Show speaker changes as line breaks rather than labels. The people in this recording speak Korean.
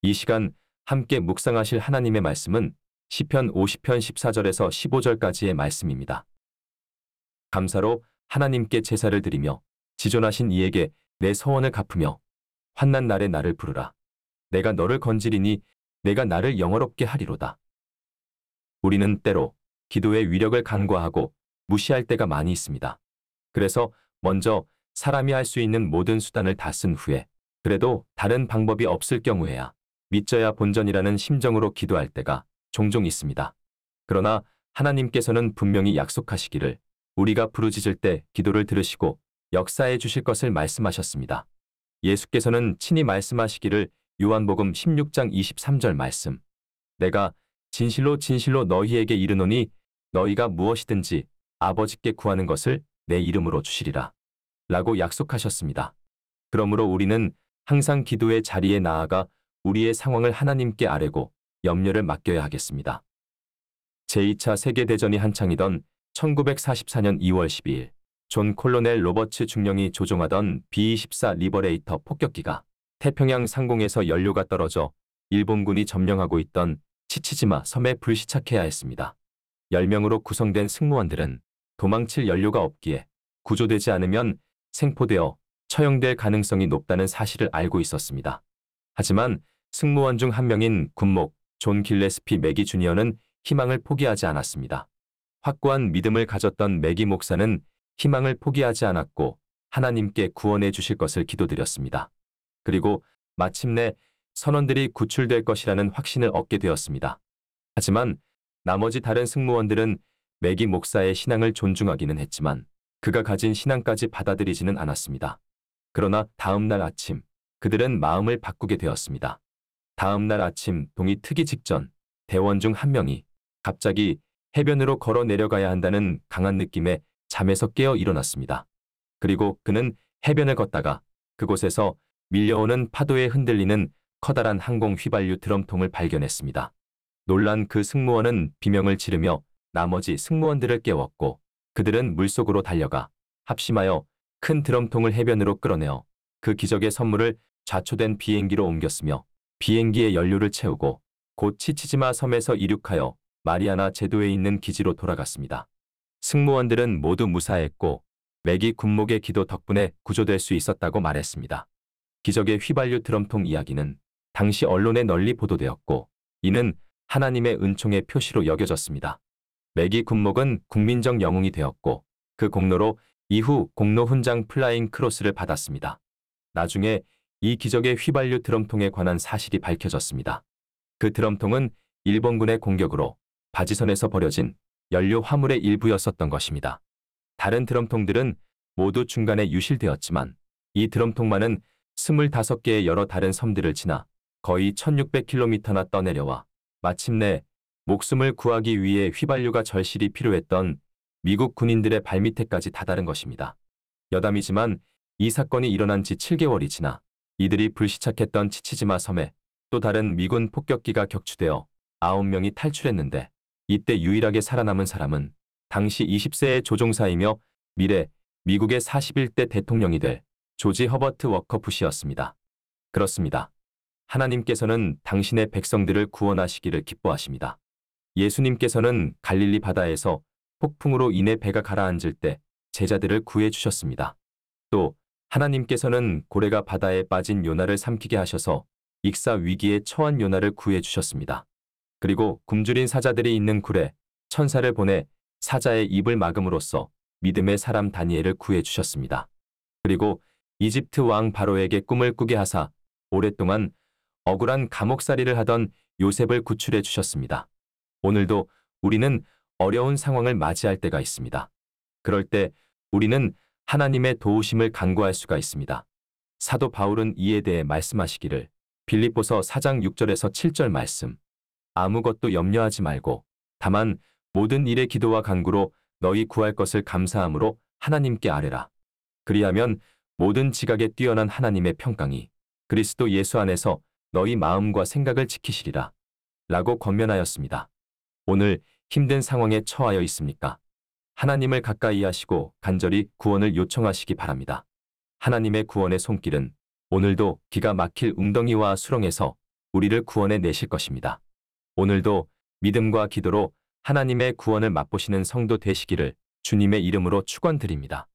이 시간 함께 묵상하실 하나님의 말씀은 시편 50편 14절에서 15절까지의 말씀입니다. 감사로 하나님께 제사를 드리며 지존하신 이에게 내 서원을 갚으며 환난 날에 나를 부르라. 내가 너를 건지리니 내가 나를 영화롭게 하리로다. 우리는 때로 기도의 위력을 간과하고 무시할 때가 많이 있습니다. 그래서 먼저 사람이 할 수 있는 모든 수단을 다 쓴 후에 그래도 다른 방법이 없을 경우에야 믿져야 본전이라는 심정으로 기도할 때가 종종 있습니다. 그러나 하나님께서는 분명히 약속하시기를 우리가 부르짖을 때 기도를 들으시고 역사해 주실 것을 말씀하셨습니다. 예수께서는 친히 말씀하시기를 요한복음 16장 23절 말씀 내가 진실로 진실로 너희에게 이르노니 너희가 무엇이든지 아버지께 구하는 것을 내 이름으로 주시리라 라고 약속하셨습니다. 그러므로 우리는 항상 기도의 자리에 나아가 우리의 상황을 하나님께 아뢰고 염려를 맡겨야 하겠습니다. 제2차 세계대전이 한창이던 1944년 2월 12일 존 콜로넬 로버츠 중령이 조종하던 B-24 리버레이터 폭격기가 태평양 상공에서 연료가 떨어져 일본군이 점령하고 있던 치치지마 섬에 불시착해야 했습니다. 10명으로 구성된 승무원들은 도망칠 연료가 없기에 구조되지 않으면 생포되어 처형될 가능성이 높다는 사실을 알고 있었습니다. 하지만 승무원 중 한 명인 군목 존 길레스피 매기 주니어는 희망을 포기하지 않았습니다. 확고한 믿음을 가졌던 매기 목사는 희망을 포기하지 않았고 하나님께 구원해 주실 것을 기도드렸습니다. 그리고 마침내 선원들이 구출될 것이라는 확신을 얻게 되었습니다. 하지만 나머지 다른 승무원들은 매기 목사의 신앙을 존중하기는 했지만 그가 가진 신앙까지 받아들이지는 않았습니다. 그러나 다음 날 아침 그들은 마음을 바꾸게 되었습니다. 다음 날 아침 동이 트기 직전 대원 중 한 명이 갑자기 해변으로 걸어 내려가야 한다는 강한 느낌에 잠에서 깨어 일어났습니다. 그리고 그는 해변을 걷다가 그곳에서 밀려오는 파도에 흔들리는 커다란 항공 휘발유 드럼통을 발견했습니다. 놀란 그 승무원은 비명을 지르며 나머지 승무원들을 깨웠고 그들은 물속으로 달려가 합심하여 큰 드럼통을 해변으로 끌어내어 그 기적의 선물을 좌초된 비행기로 옮겼으며 비행기에 연료를 채우고 곧 치치지마 섬에서 이륙하여 마리아나 제도에 있는 기지로 돌아갔습니다. 승무원들은 모두 무사했고 매기 군목의 기도 덕분에 구조될 수 있었다고 말했습니다. 기적의 휘발유 드럼통 이야기는 당시 언론에 널리 보도되었고 이는 하나님의 은총의 표시로 여겨졌습니다. 매기 군목은 국민적 영웅이 되었고 그 공로로 이후 공로 훈장 플라잉 크로스를 받았습니다. 나중에 이 기적의 휘발유 드럼통에 관한 사실이 밝혀졌습니다. 그 드럼통은 일본군의 공격으로 바지선에서 버려진 연료 화물의 일부였었던 것입니다. 다른 드럼통들은 모두 중간에 유실되었지만 이 드럼통만은 25개의 여러 다른 섬들을 지나 거의 1600km나 떠내려와 마침내 목숨을 구하기 위해 휘발유가 절실히 필요했던 미국 군인들의 발밑에까지 다다른 것입니다. 여담이지만 이 사건이 일어난 지 7개월이 지나 이들이 불시착했던 치치지마 섬에 또 다른 미군 폭격기가 격추되어 9명이 탈출했는데 이때 유일하게 살아남은 사람은 당시 20세의 조종사이며 미래 미국의 41대 대통령이 될 조지 허버트 워커 부시였습니다. 그렇습니다. 하나님께서는 당신의 백성들을 구원하시기를 기뻐하십니다. 예수님께서는 갈릴리 바다에서 폭풍으로 인해 배가 가라앉을 때 제자들을 구해 주셨습니다. 또 하나님께서는 고래가 바다에 빠진 요나를 삼키게 하셔서 익사 위기에 처한 요나를 구해 주셨습니다. 그리고 굶주린 사자들이 있는 굴에 천사를 보내 사자의 입을 막음으로써 믿음의 사람 다니엘을 구해 주셨습니다. 그리고 이집트 왕 바로에게 꿈을 꾸게 하사 오랫동안 억울한 감옥살이를 하던 요셉을 구출해 주셨습니다. 오늘도 우리는 어려운 상황을 맞이할 때가 있습니다. 그럴 때 우리는 하나님의 도우심을 간구할 수가 있습니다. 사도 바울은 이에 대해 말씀하시기를 빌립보서 4장 6절에서 7절 말씀 아무것도 염려하지 말고 다만 모든 일의 기도와 간구로 너희 구할 것을 감사함으로 하나님께 아뢰라. 그리하면 모든 지각에 뛰어난 하나님의 평강이 그리스도 예수 안에서 너희 마음과 생각을 지키시리라. 라고 권면하였습니다. 오늘 힘든 상황에 처하여 있습니까? 하나님을 가까이 하시고 간절히 구원을 요청하시기 바랍니다. 하나님의 구원의 손길은 오늘도 기가 막힐 웅덩이와 수렁에서 우리를 구원해 내실 것입니다. 오늘도 믿음과 기도로 하나님의 구원을 맛보시는 성도 되시기를 주님의 이름으로 축원드립니다.